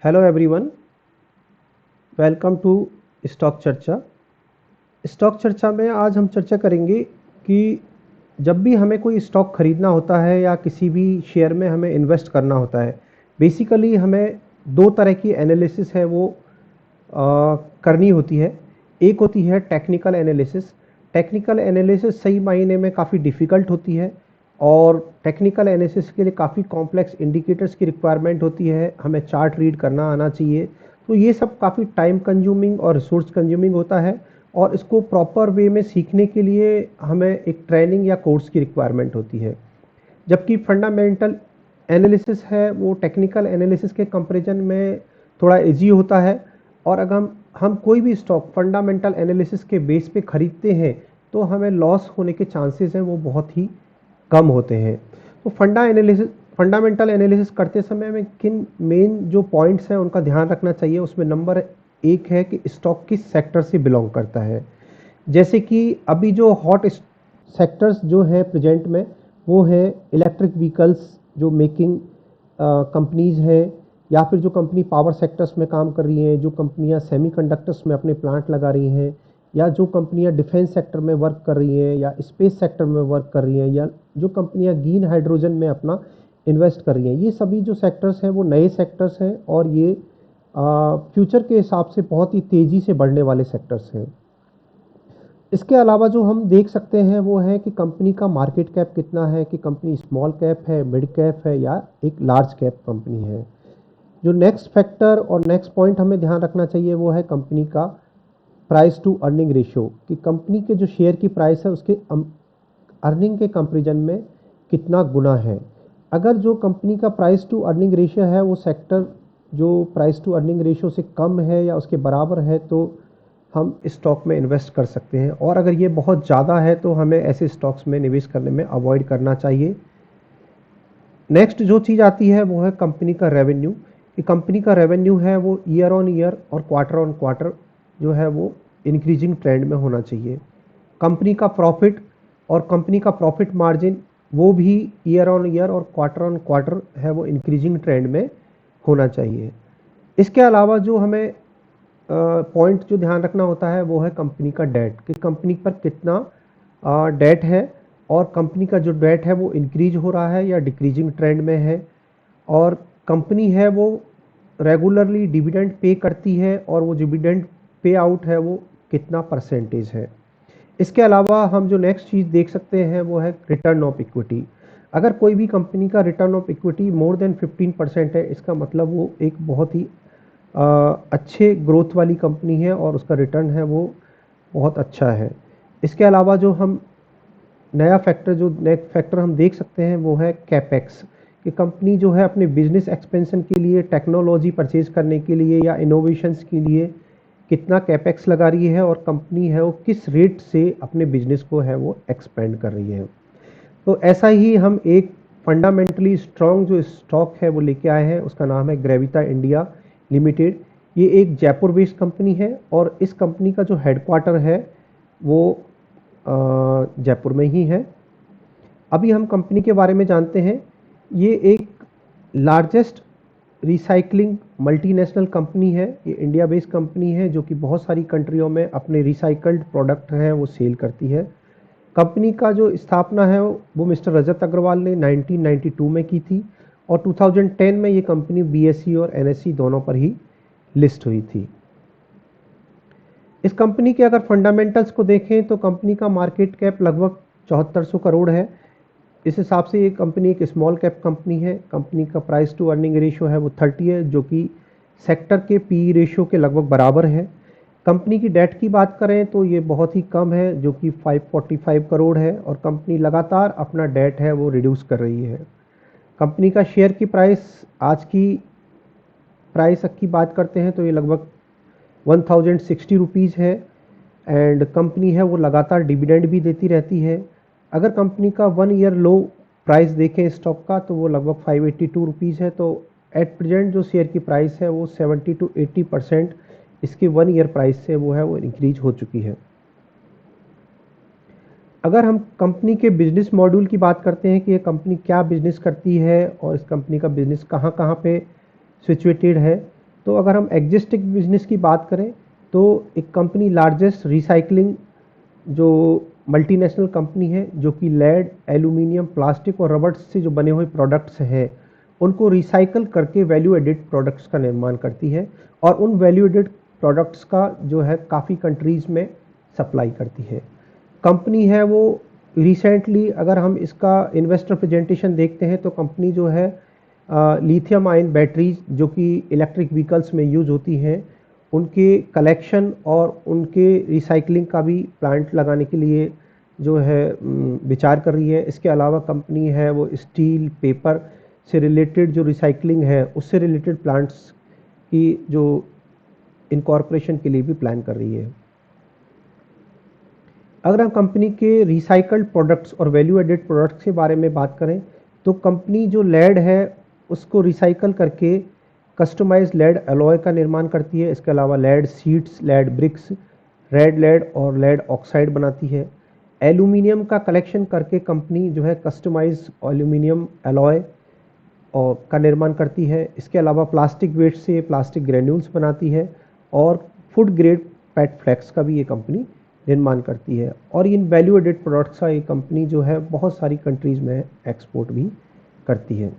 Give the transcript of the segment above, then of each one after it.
Hello everyone, welcome to stock Charcha. Stock Charcha में आज हम चर्चा करेंगे कि जब भी हमें कोई स्टॉक खरीदना होता है या किसी भी शेयर में हमें इन्वेस्ट करना होता है, बेसिकली हमें दो तरह की एनालिसिस है वो करनी होती है। एक होती है टेक्निकल एनालिसिस। टेक्निकल एनालिसिस सही मायने में काफ़ी डिफ़िकल्ट होती है और टेक्निकल एनालिसिस के लिए काफ़ी कॉम्प्लेक्स इंडिकेटर्स की रिक्वायरमेंट होती है, हमें चार्ट रीड करना आना चाहिए। तो ये सब काफ़ी टाइम कंज्यूमिंग और रिसोर्स कंज्यूमिंग होता है और इसको प्रॉपर वे में सीखने के लिए हमें एक ट्रेनिंग या कोर्स की रिक्वायरमेंट होती है। जबकि फंडामेंटल एनालिसिस है वो टेक्निकल एनालिसिस के कंपैरिजन में थोड़ा इजी होता है। और अगर हम कोई भी स्टॉक फंडामेंटल एनालिसिस के बेस पे खरीदते हैं तो हमें लॉस होने के चांसेस हैं वो बहुत ही कम होते हैं। तो फंडामेंटल एनालिसिस करते समय हमें किन मेन जो पॉइंट्स हैं उनका ध्यान रखना चाहिए। उसमें नंबर एक है कि स्टॉक किस सेक्टर से बिलोंग करता है। जैसे कि अभी जो हॉट सेक्टर्स जो है प्रेजेंट में वो है इलेक्ट्रिक व्हीकल्स, जो मेकिंग कंपनीज हैं, या फिर जो कंपनी पावर सेक्टर्स में काम कर रही हैं, जो कंपनियां सेमीकंडक्टर्स में अपने प्लांट लगा रही हैं, या जो कंपनियां डिफेंस सेक्टर में वर्क कर रही हैं या स्पेस सेक्टर में वर्क कर रही हैं, या जो कंपनियां ग्रीन हाइड्रोजन में अपना इन्वेस्ट कर रही हैं। ये सभी जो सेक्टर्स हैं वो नए सेक्टर्स हैं और ये फ्यूचर के हिसाब से बहुत ही तेज़ी से बढ़ने वाले सेक्टर्स हैं। इसके अलावा जो हम देख सकते हैं वो है कि कंपनी का मार्केट कैप कितना है, कि कंपनी स्मॉल कैप है, मिड कैप है या एक लार्ज कैप कंपनी है। जो नेक्स्ट फैक्टर और नेक्स्ट पॉइंट हमें ध्यान रखना चाहिए वो है कंपनी का प्राइस टू अर्निंग रेशियो, कि कंपनी के जो शेयर की प्राइस है उसके अर्निंग के कंपेरिजन में कितना गुना है। अगर जो कंपनी का प्राइस टू अर्निंग रेशियो है वो सेक्टर जो प्राइस टू अर्निंग रेशियो से कम है या उसके बराबर है तो हम स्टॉक में इन्वेस्ट कर सकते हैं, और अगर ये बहुत ज़्यादा है तो हमें ऐसे स्टॉक्स में निवेश करने में अवॉइड करना चाहिए। नेक्स्ट जो चीज़ आती है वो है कंपनी का रेवेन्यू, कि कंपनी का रेवेन्यू है वो ईयर ऑन ईयर और क्वार्टर ऑन क्वार्टर जो है वो इंक्रीजिंग ट्रेंड में होना चाहिए। कंपनी का प्रॉफिट और कंपनी का प्रॉफिट मार्जिन वो भी ईयर ऑन ईयर और क्वार्टर ऑन क्वार्टर है वो इंक्रीजिंग ट्रेंड में होना चाहिए। इसके अलावा जो हमें पॉइंट जो ध्यान रखना होता है वो है कंपनी का डेट, कि कंपनी पर कितना डेट है और कंपनी का जो डेट है वो इंक्रीज हो रहा है या डिक्रीजिंग ट्रेंड में है, और कंपनी है वो रेगुलरली डिविडेंड पे करती है और वो डिविडेंड पे आउट है वो कितना परसेंटेज है। इसके अलावा हम जो नेक्स्ट चीज़ देख सकते हैं वो है रिटर्न ऑफ इक्विटी। अगर कोई भी कंपनी का return of equity more than 15% है, इसका मतलब वो एक बहुत ही अच्छे ग्रोथ वाली कंपनी है और उसका रिटर्न है वो बहुत अच्छा है। इसके अलावा जो हम नया फैक्टर जो नेक्स्ट फैक्टर हम देख सकते हैं वो है कैपेक्स, कि कंपनी जो है अपने बिजनेस एक्सपेंशन के लिए, टेक्नोलॉजी परचेज करने के लिए या इनोवेशंस के लिए कितना कैपेक्स लगा रही है और कंपनी है वो किस रेट से अपने बिजनेस को है वो एक्सपेंड कर रही है। तो ऐसा ही हम एक फंडामेंटली स्ट्रॉन्ग जो स्टॉक है वो लेके आए हैं, उसका नाम है ग्रेविटा इंडिया लिमिटेड। ये एक जयपुर बेस्ड कंपनी है और इस कंपनी का जो हेडक्वार्टर है वो जयपुर में ही है। अभी हम कंपनी के बारे में जानते हैं। ये एक लार्जेस्ट रिसाइकलिंग मल्टीनेशनल कंपनी है। ये इंडिया बेस्ड कंपनी है जो कि बहुत सारी कंट्रियों में अपने रिसाइकल्ड प्रोडक्ट हैं वो सेल करती है। कंपनी का जो स्थापना है वो मिस्टर रजत अग्रवाल ने 1992 में की थी और 2010 में ये कंपनी बीएसई और एनएसई दोनों पर ही लिस्ट हुई थी। इस कंपनी के अगर फंडामेंटल्स को देखें तो कंपनी का मार्केट कैप लगभग 7400 करोड़ है। इस हिसाब से ये कंपनी एक स्मॉल कैप कंपनी है। कंपनी का प्राइस टू अर्निंग रेशियो है वो 30 है, जो कि सेक्टर के पी रेशियो के लगभग बराबर है। कंपनी की डेट की बात करें तो ये बहुत ही कम है, जो कि 545 करोड़ है, और कंपनी लगातार अपना डेट है वो रिड्यूस कर रही है। कंपनी का शेयर की प्राइस, आज की प्राइस की बात करते हैं तो ये लगभग 1060 रुपीज़ है, एंड कंपनी है वो लगातार डिविडेंड भी देती रहती है। अगर कंपनी का 1 ईयर लो प्राइस देखें स्टॉक का तो वो लगभग 582 रुपीज़ है। तो एट प्रेजेंट जो शेयर की प्राइस है वो 70 to 80% इसके 1 ईयर प्राइस से वो है वो इंक्रीज हो चुकी है। अगर हम कंपनी के बिजनेस मॉड्यूल की बात करते हैं कि ये कंपनी क्या बिजनेस करती है और इस कंपनी का बिजनेस कहाँ कहाँ पे सिचुएटेड है, तो अगर हम एग्जिस्टिंग बिजनेस की बात करें तो एक कंपनी लार्जेस्ट रिसाइकलिंग जो मल्टीनेशनल कंपनी है जो कि लेड, एल्यूमिनियम, प्लास्टिक और रबड़ से जो बने हुए प्रोडक्ट्स हैं उनको रिसाइकल करके वैल्यू एडिड प्रोडक्ट्स का निर्माण करती है और उन वैल्यू एडिड प्रोडक्ट्स का जो है काफ़ी कंट्रीज़ में सप्लाई करती है। कंपनी है वो रिसेंटली अगर हम इसका इन्वेस्टर प्रेजेंटेशन देखते हैं तो कंपनी जो है लिथियम आयन बैटरीज जो कि इलेक्ट्रिक व्हीकल्स में यूज होती हैं उनके कलेक्शन और उनके रिसाइकलिंग का भी प्लांट लगाने के लिए जो है विचार कर रही है। इसके अलावा कंपनी है वो स्टील, पेपर से रिलेटेड जो रिसाइकलिंग है उससे रिलेटेड प्लांट्स की जो इनकॉर्पोरेशन के लिए भी प्लान कर रही है। अगर हम कंपनी के रिसाइकल्ड प्रोडक्ट्स और वैल्यू एडेड प्रोडक्ट्स के बारे में बात करें तो कंपनी जो लेड है उसको रिसाइकल करके कस्टमाइज लेड अलॉय का निर्माण करती है। इसके अलावा lead sheets, lead bricks, red lead और लेड ऑक्साइड बनाती है। एल्यूमिनियम का कलेक्शन करके कंपनी जो है कस्टमाइज एल्यूमिनियम अलॉय और का निर्माण करती है। इसके अलावा प्लास्टिक वेस्ट से प्लास्टिक ग्रेन्यूल्स बनाती है और फूड ग्रेड पेट फ्लेक्स का भी ये कंपनी निर्माण करती है। और इन वैल्यू एडेड प्रोडक्ट्स का ये कंपनी जो है बहुत सारी कंट्रीज़ में एक्सपोर्ट भी करती है।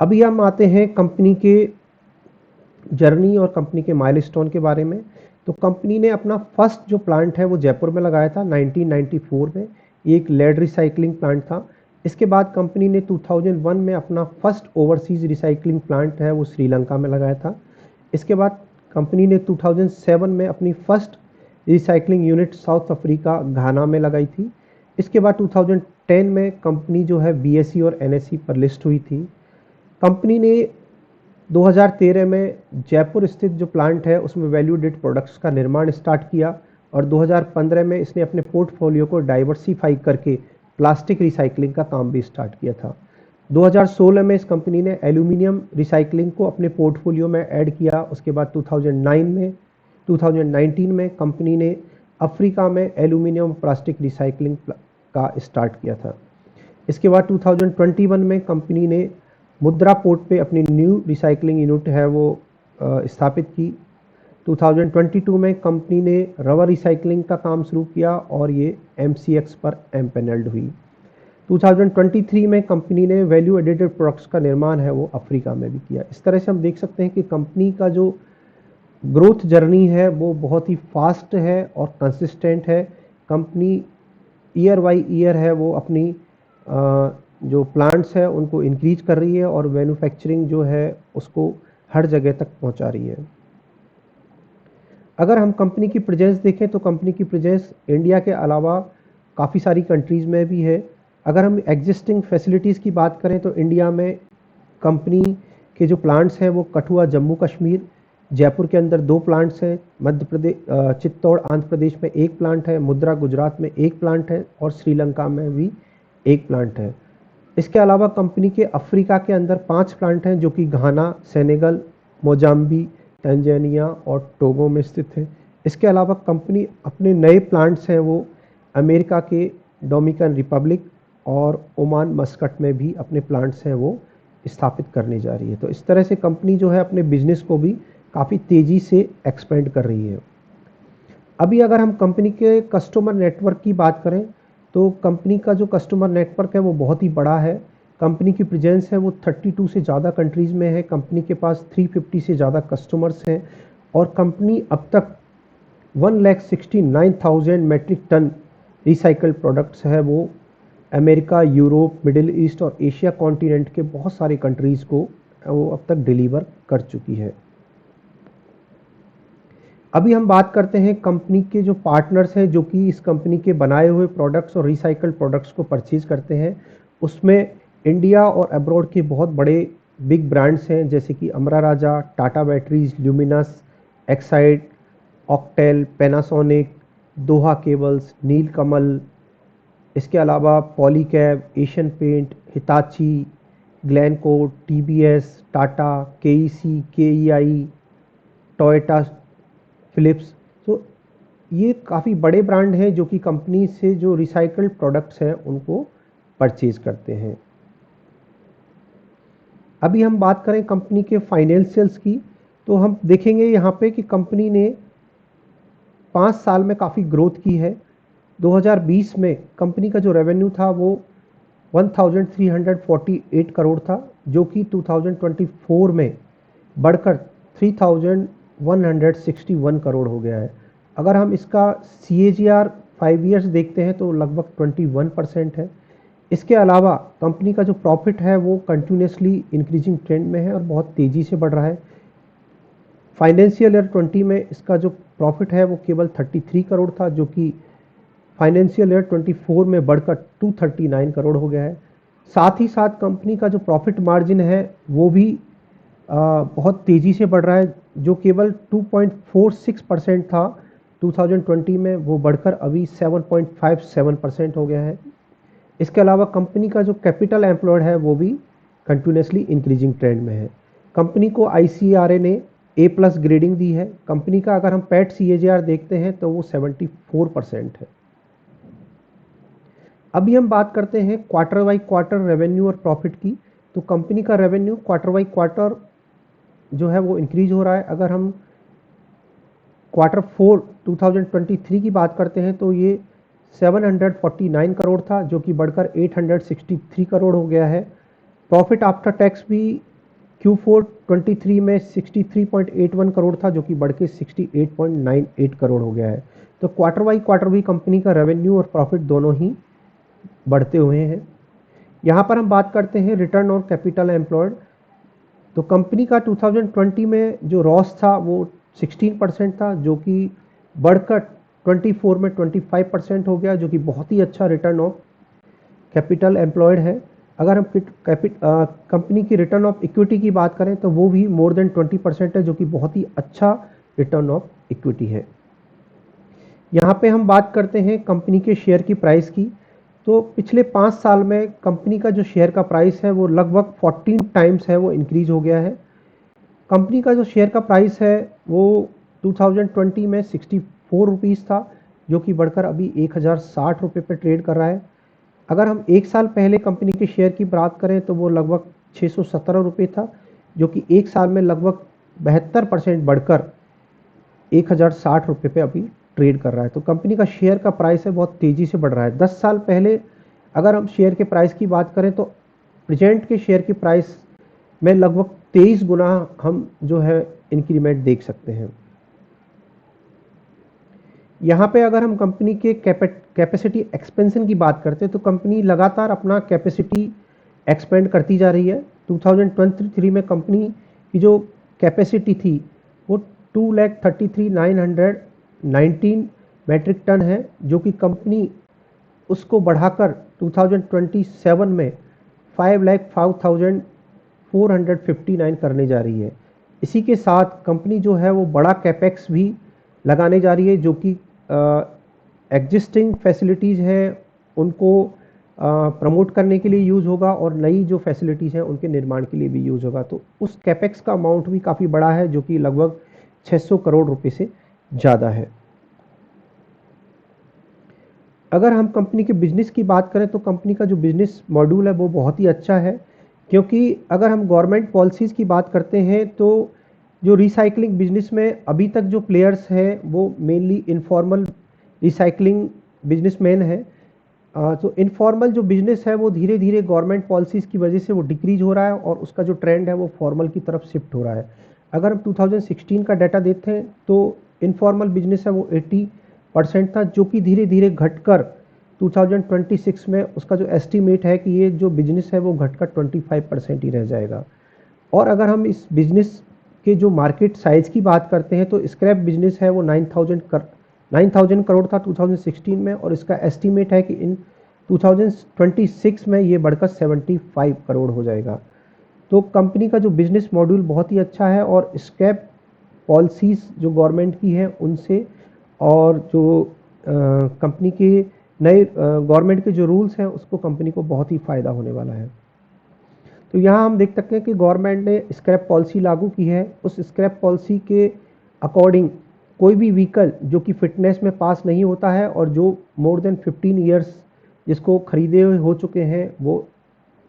अभी हम आते हैं कंपनी के जर्नी और कंपनी के माइलस्टोन के बारे में। तो कंपनी ने अपना फर्स्ट जो प्लांट है वो जयपुर में लगाया था 1994 में। ये एक लेड रिसाइकलिंग प्लांट था। इसके बाद कंपनी ने 2001 में अपना फर्स्ट ओवरसीज रिसाइकलिंग प्लांट है वो श्रीलंका में लगाया था। इसके बाद कंपनी ने 2007 में अपनी first recycling unit South Africa Ghana में लगाई थी। इसके बाद 2010 में कंपनी जो है बीएसई और एनएसई पर लिस्ट हुई थी। कंपनी ने 2013 में जयपुर स्थित जो प्लांट है उसमें वैल्यू एडेड प्रोडक्ट्स का निर्माण स्टार्ट किया और 2015 में इसने अपने पोर्टफोलियो को डाइवर्सिफाई करके प्लास्टिक रिसाइकलिंग का काम भी स्टार्ट किया था। 2016 में इस कंपनी ने एल्यूमिनियम रिसाइकलिंग को अपने पोर्टफोलियो में ऐड किया। उसके बाद 2019 में कंपनी ने अफ्रीका में एल्यूमिनियम प्लास्टिक रिसाइकलिंग का स्टार्ट किया था। इसके बाद 2021 में कंपनी ने मुद्रा पोर्ट पे अपनी न्यू रिसाइकलिंग यूनिट है वो स्थापित की। 2022 में कंपनी ने रबर रिसाइकलिंग का काम शुरू किया और ये MCX पर एम्पेनल्ड हुई। 2023 में कंपनी ने वैल्यू एडेड प्रोडक्ट्स का निर्माण है वो अफ्रीका में भी किया। इस तरह से हम देख सकते हैं कि कंपनी का जो ग्रोथ जर्नी है वो बहुत ही फास्ट है और कंसिस्टेंट है। कंपनी ईयर बाई ईयर है वो अपनी जो प्लांट्स है उनको इंक्रीज कर रही है और मैन्युफैक्चरिंग जो है उसको हर जगह तक पहुंचा रही है। अगर हम कंपनी की प्रेजेंस देखें तो कंपनी की प्रेजेंस इंडिया के अलावा काफ़ी सारी कंट्रीज़ में भी है। अगर हम एग्जिस्टिंग फैसिलिटीज़ की बात करें तो इंडिया में कंपनी के जो प्लांट्स हैं वो कठुआ जम्मू कश्मीर, जयपुर के अंदर 2 प्लांट्स हैं, मध्य प्रदेश चित्तौड़ आंध्र प्रदेश में 1 प्लांट है, मुद्रा गुजरात में 1 प्लांट है और श्रीलंका में भी 1 प्लांट है। इसके अलावा कंपनी के अफ्रीका के अंदर 5 प्लांट हैं जो कि घाना, सेनेगल, मोजाम्बिक, तंजानिया और टोगो में स्थित है। इसके अलावा कंपनी अपने नए प्लांट्स हैं वो अमेरिका के डोमिनिकन रिपब्लिक और ओमान मस्कट में भी अपने प्लांट्स हैं वो स्थापित करने जा रही है। तो इस तरह से कंपनी जो है अपने बिजनेस को भी काफ़ी तेज़ी से एक्सपेंड कर रही है। अभी अगर हम कंपनी के कस्टमर नेटवर्क की बात करें तो कंपनी का जो कस्टमर नेटवर्क है वो बहुत ही बड़ा है। कंपनी की प्रेजेंस है वो 32 से ज़्यादा कंट्रीज़ में है। कंपनी के पास 350 से ज़्यादा कस्टमर्स हैं और कंपनी अब तक 1,69,000 मेट्रिक टन रिसाइकल्ड प्रोडक्ट्स है वो अमेरिका, यूरोप, मिडिल ईस्ट और एशिया कॉन्टिनेंट के बहुत सारे कंट्रीज़ को वो अब तक डिलीवर कर चुकी है। अभी हम बात करते हैं कंपनी के जो पार्टनर्स हैं जो कि इस कंपनी के बनाए हुए प्रोडक्ट्स और रिसाइकल्ड प्रोडक्ट्स को परचेज करते हैं। उसमें इंडिया और अब्रॉड के बहुत बड़े बिग ब्रांड्स हैं जैसे कि Amara Raja, Tata batteries, Luminous, Exide, ऑक्टेल, पैनासोनिक, दोहा केबल्स, नीलकमल। इसके अलावा पॉलीकैब, एशियन पेंट, हिताची, ग्लेनको, TBS, Tata, KEC, KEI, Toyota, Philips. तो ये काफ़ी बड़े ब्रांड हैं जो कि कंपनी से जो रिसाइकल्ड प्रोडक्ट्स हैं उनको परचेज करते हैं। अभी हम बात करें कंपनी के फाइनेंशियल्स की तो हम देखेंगे यहाँ पे कि कंपनी ने 5 साल में काफ़ी ग्रोथ की है। 2020 में कंपनी का जो रेवेन्यू था वो 1348 करोड़ था, जो कि 2024 में बढ़कर 3161 करोड़ हो गया है। अगर हम इसका CAGR 5 ईयर्स देखते हैं तो लगभग 21% है। इसके अलावा कंपनी का जो प्रॉफिट है वो कंटिन्यूसली इंक्रीजिंग ट्रेंड में है और बहुत तेज़ी से बढ़ रहा है। फाइनेंशियल ईयर 20 में इसका जो प्रॉफिट है वो केवल 33 करोड़ था, जो कि फाइनेंशियल ईयर 24 में बढ़कर 239 करोड़ हो गया है। साथ ही साथ कंपनी का जो प्रॉफिट मार्जिन है वो भी बहुत तेज़ी से बढ़ रहा है, जो केवल 2.46% था 2020 में, वो बढ़कर अभी 7.57% हो गया है। इसके अलावा कंपनी का जो कैपिटल एम्प्लॉयड है वो भी कंटिन्यूसली इंक्रीजिंग ट्रेंड में है। कंपनी को ICRA ने A+ ग्रेडिंग दी है। कंपनी का अगर हम पैट CAGR देखते हैं तो वो 74% है। अभी हम बात करते हैं क्वार्टर बाई क्वार्टर रेवेन्यू और प्रॉफिट की। तो कंपनी का रेवेन्यू क्वार्टर बाई क्वार्टर जो है वो इंक्रीज हो रहा है। अगर हम क्वार्टर 4 2023 की बात करते हैं तो ये 749 करोड़ था, जो कि बढ़कर 863 करोड़ हो गया है। प्रॉफिट आफ्टर टैक्स भी Q4 23 में 63.81 करोड़ था, जो कि बढ़ के 68.98 करोड़ हो गया है। तो क्वार्टर बाई क्वार्टर भी कंपनी का रेवेन्यू और प्रॉफिट दोनों ही बढ़ते हुए हैं। यहाँ पर हम बात करते हैं रिटर्न ऑन कैपिटल एम्प्लॉयड। तो कंपनी का 2020 में जो रॉस था वो 16% था, जो कि बढ़कर 24 में 25% हो गया, जो कि बहुत ही अच्छा रिटर्न ऑफ कैपिटल एम्प्लॉयड है। अगर हम कंपनी की रिटर्न ऑफ इक्विटी की बात करें तो वो भी मोर देन 20% है, जो कि बहुत ही अच्छा रिटर्न ऑफ इक्विटी है। यहाँ पे हम बात करते हैं कंपनी के शेयर की प्राइस की। तो पिछले 5 साल में कंपनी का जो शेयर का प्राइस है वो लगभग 14 टाइम्स है वो इंक्रीज हो गया है। कंपनी का जो शेयर का प्राइस है वो 2020 में 64 रुपीज़ था, जो कि बढ़कर अभी 1060 रुपये पर ट्रेड कर रहा है। अगर हम 1 साल पहले कंपनी के शेयर की बात करें तो वो लगभग 617 रुपये था, जो कि 1 साल में लगभग 72% बढ़कर 1060 रुपये पे अभी ट्रेड कर रहा है। तो कंपनी का शेयर का प्राइस है बहुत तेज़ी से बढ़ रहा है। 10 साल पहले अगर हम शेयर के प्राइस की बात करें तो प्रेजेंट के शेयर की प्राइस में लगभग 23 गुना हम जो है इंक्रीमेंट देख सकते हैं। यहाँ पे अगर हम कंपनी के कैपेसिटी एक्सपेंशन की बात करते हैं तो कंपनी लगातार अपना कैपेसिटी एक्सपेंड करती जा रही है। 2023 में कंपनी की जो कैपेसिटी थी वो 2,33,919 मैट्रिक टन है, जो कि कंपनी उसको बढ़ाकर 2027 में 5,05,459 करने जा रही है। इसी के साथ कंपनी जो है वो बड़ा कैपेक्स भी लगाने जा रही है, जो कि एग्जिस्टिंग फैसिलिटीज़ हैं उनको प्रमोट करने के लिए यूज़ होगा और नई जो फैसिलिटीज़ हैं उनके निर्माण के लिए भी यूज़ होगा। तो उस कैपेक्स का अमाउंट भी काफ़ी बड़ा है, जो कि लगभग 600 करोड़ रुपए से ज़्यादा है। अगर हम कंपनी के बिजनेस की बात करें तो कंपनी का जो बिजनेस मॉड्यूल है वो बहुत ही अच्छा है, क्योंकि अगर हम गवर्नमेंट पॉलिसीज़ की बात करते हैं तो जो रिसाइकलिंग बिजनेस में अभी तक जो प्लेयर्स हैं वो मेनली इनफॉर्मल रिसाइकलिंग बिजनेसमैन है। तो इनफॉर्मल जो बिजनेस है वो धीरे धीरे गवर्नमेंट पॉलिसीज़ की वजह से वो डिक्रीज हो रहा है और उसका जो ट्रेंड है वो फॉर्मल की तरफ शिफ्ट हो रहा है। अगर हम 2016 का डाटा देखते हैं तो इनफॉर्मल बिजनेस है वो 80% था, जो कि धीरे धीरे घटकर 2026 में उसका जो एस्टीमेट है कि ये जो बिजनेस है वो घटकर 25% ही रह जाएगा। और अगर हम इस बिजनेस के जो मार्केट साइज़ की बात करते हैं तो स्क्रैप बिजनेस है वो 9,000 करोड़ था 2016 में, और इसका एस्टीमेट है कि इन 2026 में ये बढ़कर 75 करोड़ हो जाएगा। तो कंपनी का जो बिजनेस मॉड्यूल बहुत ही अच्छा है और स्क्रैप पॉलिसीज़ जो गवर्नमेंट की है उनसे और जो कंपनी के नए गवर्नमेंट के जो रूल्स हैं उसको कंपनी को बहुत ही फ़ायदा होने वाला है। तो यहाँ हम देख सकते हैं कि गवर्नमेंट ने स्क्रैप पॉलिसी लागू की है। उस स्क्रैप पॉलिसी के अकॉर्डिंग कोई भी व्हीकल जो कि फिटनेस में पास नहीं होता है और जो मोर देन 15 ईयर्स जिसको खरीदे हुए हो चुके हैं वो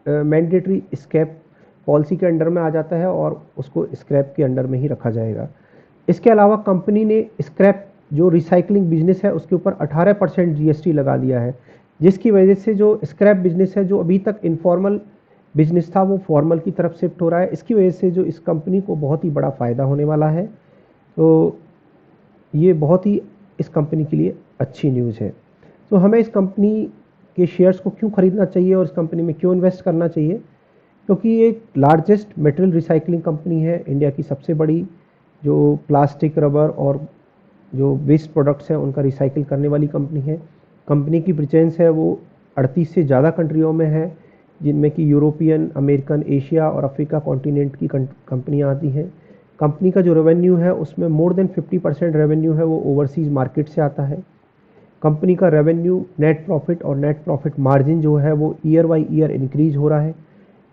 मैंडेटरी स्क्रैप पॉलिसी के अंडर में आ जाता है और उसको स्क्रैप के अंडर में ही रखा जाएगा। इसके अलावा कंपनी ने स्क्रैप जो रिसाइकलिंग बिजनेस है उसके ऊपर 18% जीएसटी लगा दिया है, जिसकी वजह से जो स्क्रैप बिजनेस है जो अभी तक इनफॉर्मल बिजनेस था वो फॉर्मल की तरफ शिफ्ट हो रहा है। इसकी वजह से जो इस कंपनी को बहुत ही बड़ा फ़ायदा होने वाला है। तो ये बहुत ही इस कंपनी के लिए अच्छी न्यूज़ है। तो हमें इस कंपनी के शेयर्स को क्यों खरीदना चाहिए और इस कंपनी में क्यों इन्वेस्ट करना चाहिए? क्योंकि ये एक लार्जेस्ट मटेरियल रिसाइकलिंग कंपनी है, इंडिया की सबसे बड़ी, जो प्लास्टिक, रबर और जो वेस्ट प्रोडक्ट्स हैं उनका रिसाइकिल करने वाली कंपनी है। कंपनी की प्रेजेंस है वो 38 से ज़्यादा कंट्रियों में है, जिनमें कि यूरोपियन, अमेरिकन, एशिया और अफ्रीका कॉन्टिनेंट की कंपनियाँ आती हैं। कंपनी का जो रेवेन्यू है उसमें मोर देन 50% रेवेन्यू है वो ओवरसीज़ मार्केट से आता है। कंपनी का रेवेन्यू, नेट प्रॉफिट और नेट प्रॉफिट मार्जिन जो है वो ईयर बाई ईयर इंक्रीज हो रहा है।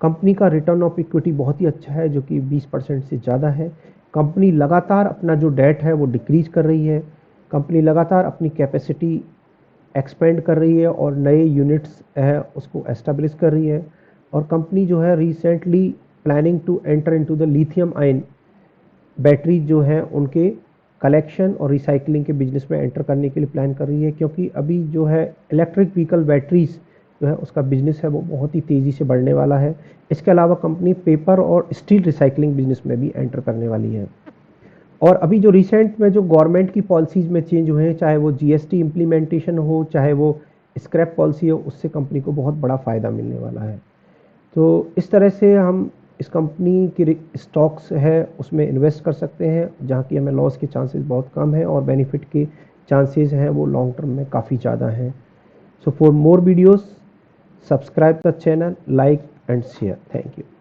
कंपनी का रिटर्न ऑफ इक्विटी बहुत ही अच्छा है जो कि 20% से ज़्यादा है। कंपनी लगातार अपना जो डेट है वो डिक्रीज कर रही है। कंपनी लगातार अपनी कैपेसिटी एक्सपेंड कर रही है और नए यूनिट्स है उसको एस्टेब्लिश कर रही है। और कंपनी जो है recently planning to enter into the lithium ion battery जो है उनके कलेक्शन और रिसाइकलिंग के बिजनेस में एंटर करने के लिए प्लान कर रही है, क्योंकि अभी जो है इलेक्ट्रिक व्हीकल बैटरीज जो है उसका बिजनेस है वो बहुत ही तेज़ी से बढ़ने वाला है। इसके अलावा कंपनी पेपर और स्टील रिसाइकलिंग बिजनेस में भी एंटर करने वाली है। और अभी जो रिसेंट में जो गवर्नमेंट की पॉलिसीज़ में चेंज हुए हैं, चाहे वो जीएसटी इम्प्लीमेंटेशन हो, चाहे वो स्क्रैप पॉलिसी हो, उससे कंपनी को बहुत बड़ा फ़ायदा मिलने वाला है। तो इस तरह से हम इस कंपनी की स्टॉक्स है उसमें इन्वेस्ट कर सकते हैं, जहाँ की हमें लॉस के चांसेस बहुत कम हैं और बेनिफिट के चांसेस हैं वो लॉन्ग टर्म में काफ़ी ज़्यादा हैं। So for more videos subscribe the channel, like and share. Thank you.